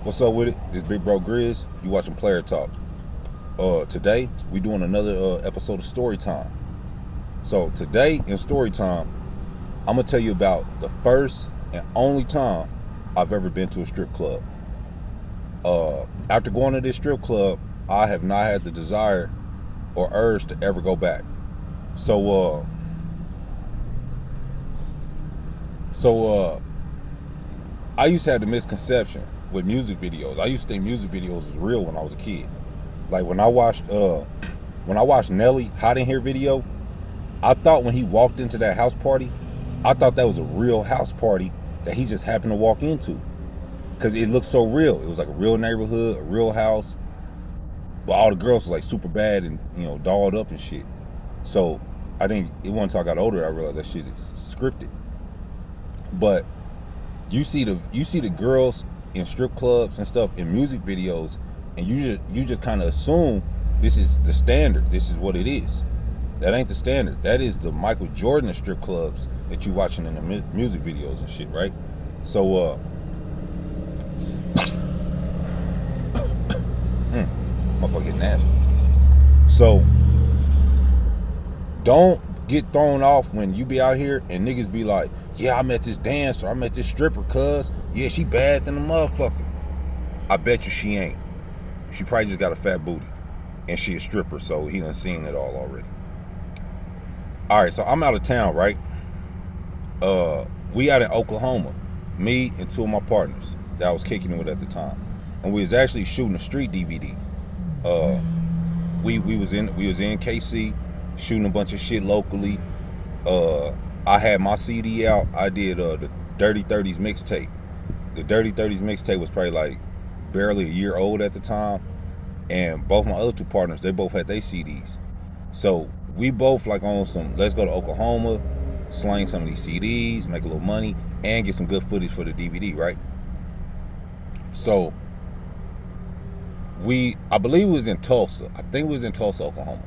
What's up with it? It's Big Bro Grizz. You watching Player Talk. Today we doing another episode of Story Time. So today in Story Time, I'm gonna tell you about the first and only time I've ever been to a strip club. After going to this strip club, I have not had the desire or urge to ever go back. So, uh, so I used to have the misconception with music videos. I used to think music videos was real when I was a kid. Like when I watched Nelly Hot in Here video, I thought when he walked into that house party, I thought that was a real house party that he just happened to walk into. Cause it looked so real. It was like a real neighborhood, a real house. But all the girls were like super bad and dolled up and shit. So I think it wasn't until I got older I realized that shit is scripted. But you see the girls in strip clubs and stuff in music videos, and you just kind of assume this is the standard. This is what it is. That ain't the standard. That is the Michael Jordan of strip clubs that you watching in the music videos and shit, right? So, motherfucker get nasty. So don't get thrown off when you be out here and niggas be like, yeah, I met this dancer, I met this stripper, cuz yeah, she bad than a motherfucker. I bet you she ain't. She probably just got a fat booty, and she a stripper, so he done seen it all already. All right, so I'm out of town, right? We out in Oklahoma, me and two of my partners that I was kicking it with at the time, and we was actually shooting a street DVD. Uh, we was in KC shooting a bunch of shit locally. I had my CD out. I did the Dirty 30s mixtape. The Dirty 30s mixtape was probably like barely a year old at the time, and both my other two partners, they both had their CDs. So we both like on some, let's go to Oklahoma, slang some of these CDs, make a little money, and get some good footage for the DVD, right? So I believe it was in Tulsa. I think it was in Tulsa, Oklahoma.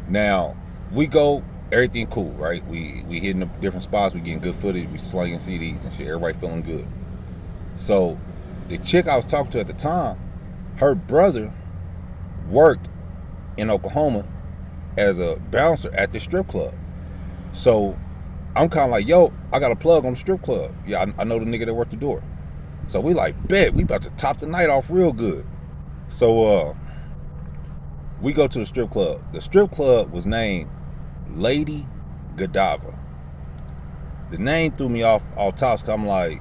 Now we go, everything cool, right? We hitting the different spots, we getting good footage, we slanging CDs and shit. Everybody feeling good. So the chick I was talking to at the time, her brother worked in Oklahoma as a bouncer at the strip club. So I'm kind of like, yo, I got a plug on the strip club. Yeah, I know the nigga that worked the door. So we like, bet, we about to top the night off real good. So we go to the strip club. The strip club was named Lady Godiva. The name threw me off top, so I'm like,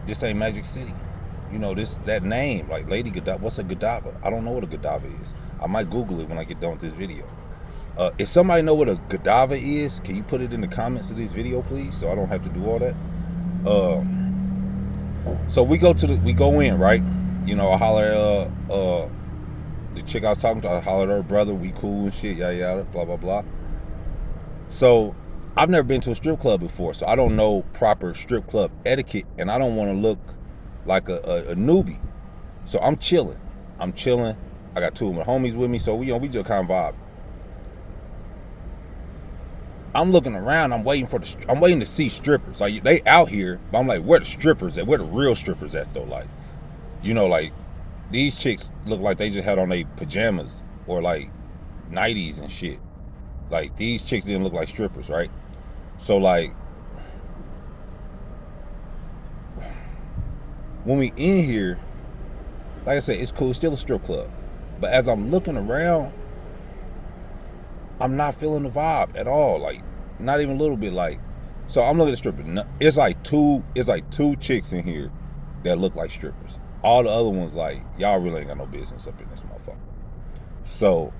this ain't Magic City. That name, like Lady Godiva. What's a Godiva? I don't know what a Godiva is. I might Google it when I get done with this video. If somebody know what a Godiva is, can you put it in the comments of this video, please, so I don't have to do all that. So we go in, right? I holler at the chick I was talking to. I hollered at her brother. We cool and shit, yada yada, blah blah blah. So I've never been to a strip club before, so I don't know proper strip club etiquette, and I don't want to look like a newbie. So I'm chilling. I got two of my homies with me, so we just kind of vibe. I'm looking around. I'm waiting to see strippers. Like, they out here, but I'm like, where the strippers at? Where the real strippers at though? Like, like these chicks look like they just had on their pajamas or like nighties and shit. Like, these chicks didn't look like strippers, right? So like, when we in here, like I said, it's cool. It's still a strip club. But as I'm looking around, I'm not feeling the vibe at all. Like, not even a little bit. Like, so I'm looking at the stripper. It's like two chicks in here that look like strippers. All the other ones, like, y'all really ain't got no business up in this motherfucker. So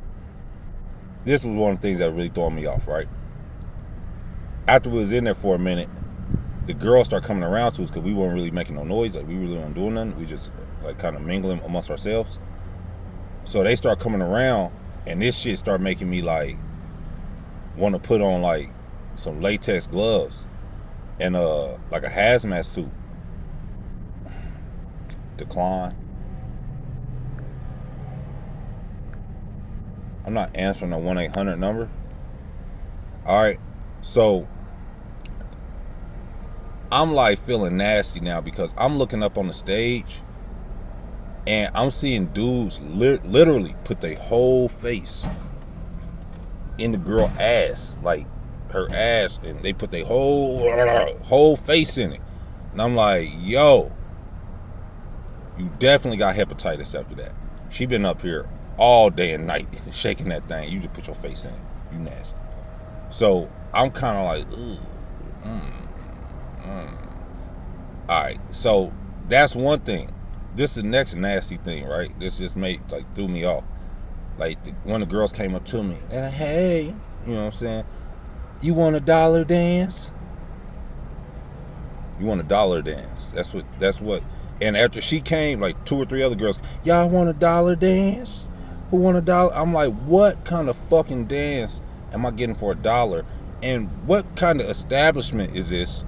this was one of the things that really threw me off, right? After we was in there for a minute, the girls start coming around to us because we weren't really making no noise. Like, we really weren't doing nothing. We just like kind of mingling amongst ourselves. So they start coming around, and this shit start making me like want to put on like some latex gloves and like a hazmat suit. Decline. I'm not answering a 1-800 number. All right. So I'm like feeling nasty now because I'm looking up on the stage and I'm seeing dudes literally put their whole face in the girl ass, like her ass, and they put their whole face in it. And I'm like, yo, you definitely got hepatitis after that. She been up here all day and night shaking that thing. You just put your face in it. You nasty. So I'm kind of like, ugh. All right, so that's one thing. This is the next nasty thing, right? This just threw me off. Like one of the girls came up to me and hey, you know what I'm saying? You want a dollar dance? You want a dollar dance? That's what. And after she came, like 2 or 3 other girls, y'all want a dollar dance? Who want a dollar? I'm like, what kind of fucking dance am I getting for $1? And what kind of establishment is this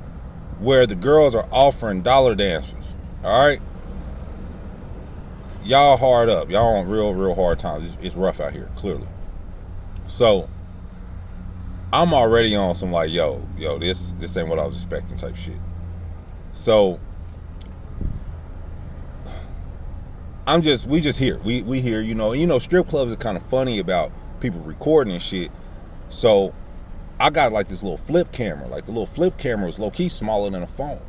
where the girls are offering dollar dances? All right, y'all hard up. Y'all on real hard times. It's rough out here, clearly. So I'm already on some like, yo, this ain't what I was expecting type shit. So we just here. We here, you know, strip clubs are kind of funny about people recording and shit. So I got like this little flip camera. Like the little flip camera is low key smaller than a phone.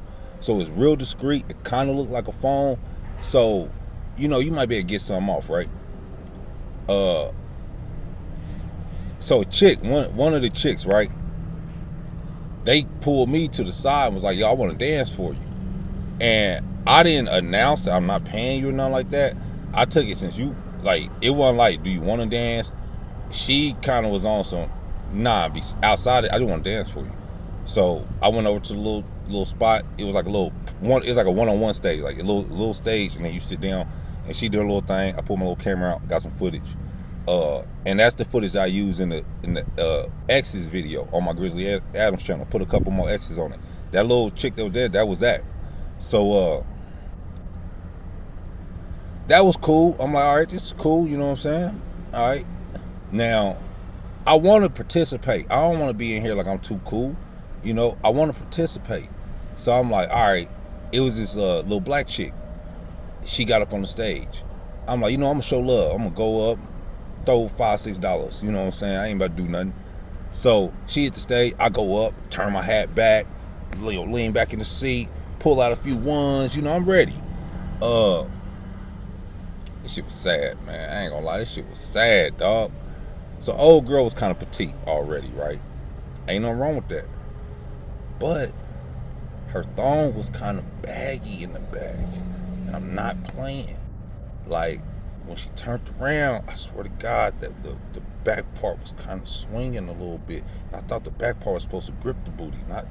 So it's real discreet. It kind of looked like a phone. So, you know, you might be able to get something off, right? So a chick, one of the chicks, right? They pulled me to the side and was like, yo, I want to dance for you. And I didn't announce that I'm not paying you or nothing like that. I took it since you, like, it wasn't like, do you want to dance? She kind of was on some, nah, be outside it, I just want to dance for you. So I went over to the little spot. It was like it was like a one-on-one stage, like a little stage, and then you sit down and she did a little thing. I pulled my little camera out, got some footage. And that's the footage I use in the X's video on my Grizzly Adams channel. Put a couple more X's on it. That little chick that was there, that was that. So that was cool. I'm like, all right, this is cool, you know what I'm saying? All right. Now, I want to participate. I don't want to be in here like I'm too cool. You know, I want to participate. So I'm like, all right. It was this little black chick. She got up on the stage. I'm like, you know, I'm going to show love. I'm going to go up, throw $5, $6. You know what I'm saying? I ain't about to do nothing. So she hit the stage. I go up, turn my hat back, lean back in the seat, pull out a few ones. You know, I'm ready. This shit was sad, man. I ain't gonna lie. This shit was sad, dog. So old girl was kind of petite already, right? Ain't nothing wrong with that. But her thong was kind of baggy in the back. And I'm not playing. Like, when she turned around, I swear to God that the back part was kind of swinging a little bit. I thought the back part was supposed to grip the booty, not,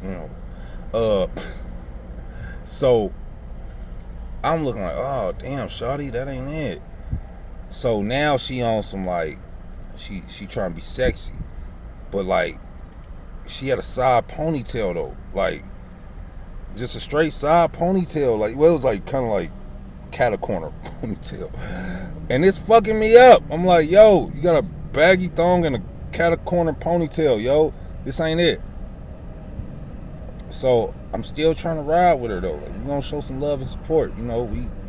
you know. So I'm looking like, oh damn, shawty, that ain't it. So now she on some like, she trying to be sexy, but like, she had a side ponytail though, like just a straight side ponytail. Like, well, it was like kind of like cat corner ponytail, and it's fucking me up. I'm like, yo, you got a baggy thong and a cat corner ponytail, yo. This ain't it. So I'm still trying to ride with her though. Like, we gonna show some love and support. You know,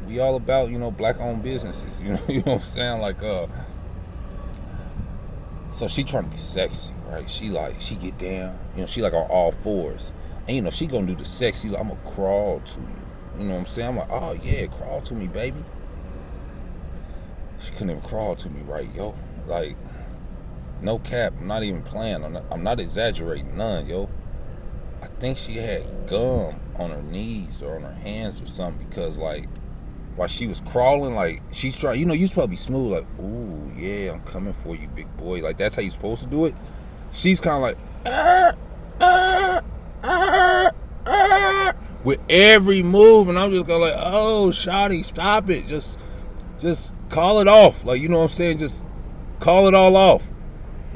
we all about, you know, black-owned businesses. You know what I'm saying? Like, so she trying to be sexy, right? She get down. You know, she like on all fours, and you know she gonna do the sexy. Like, I'm gonna crawl to you. You know what I'm saying? I'm like, oh yeah, crawl to me, baby. She couldn't even crawl to me, right, yo? Like, no cap. I'm not even playing. I'm not exaggerating, none, yo. I think she had gum on her knees or on her hands or something, because like while she was crawling, like she's trying, you know, you're supposed to be smooth, like, ooh yeah, I'm coming for you, big boy. Like, that's how you're supposed to do it. She's kind of like with every move, and I'm just going like, oh shawty, stop it, just call it off. Like, you know what I'm saying? Just call it all off.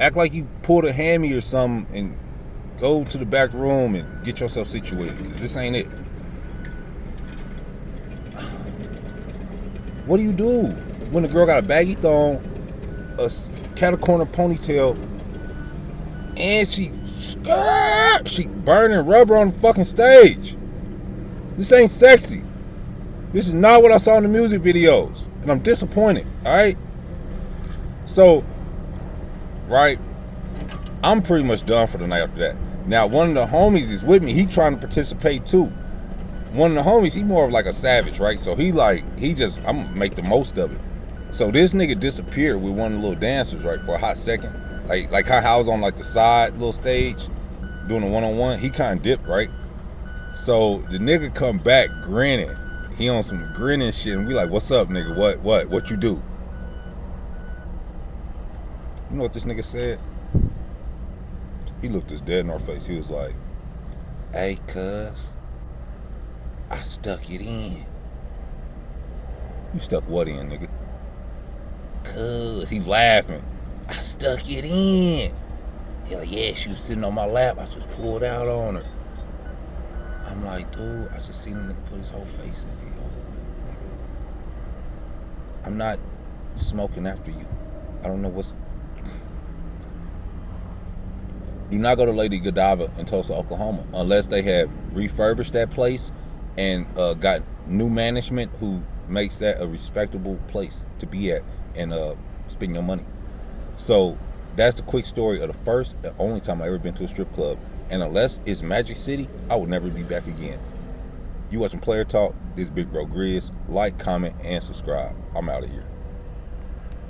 Act like you pulled a hammy or something and go to the back room and get yourself situated, because this ain't it. What do you do when the girl got a baggy thong, a cat corner ponytail, and she She burning rubber on the fucking stage. This ain't sexy. This is not what I saw in the music videos. And I'm disappointed, alright? So, right, I'm pretty much done for the night after that. Now, one of the homies is with me. He trying to participate too. One of the homies, he more of like a savage, right? So I'm gonna make the most of it. So this nigga disappeared with one of the little dancers, right, for a hot second. Like how I was on like the side little stage doing a one-on-one. He kind of dipped, right? So the nigga come back grinning. He on some grinning shit, and we like, what's up, nigga? What you do? You know what this nigga said? He looked us dead in our face. He was like, hey, cuz, I stuck it in. You stuck what in, nigga? Cuz, he laughing. I stuck it in. He like, yeah, she was sitting on my lap. I just pulled out on her. I'm like, dude, I just seen the nigga put his whole face in it. I'm not smoking after you. I don't know what's... Do not go to Lady Godiva in Tulsa, Oklahoma, unless they have refurbished that place and got new management who makes that a respectable place to be at and spend your money. So that's the quick story of the first and only time I ever been to a strip club. And unless it's Magic City, I will never be back again. You watching Player Talk. This Big Bro Grizz. Like, comment, and subscribe. I'm out of here.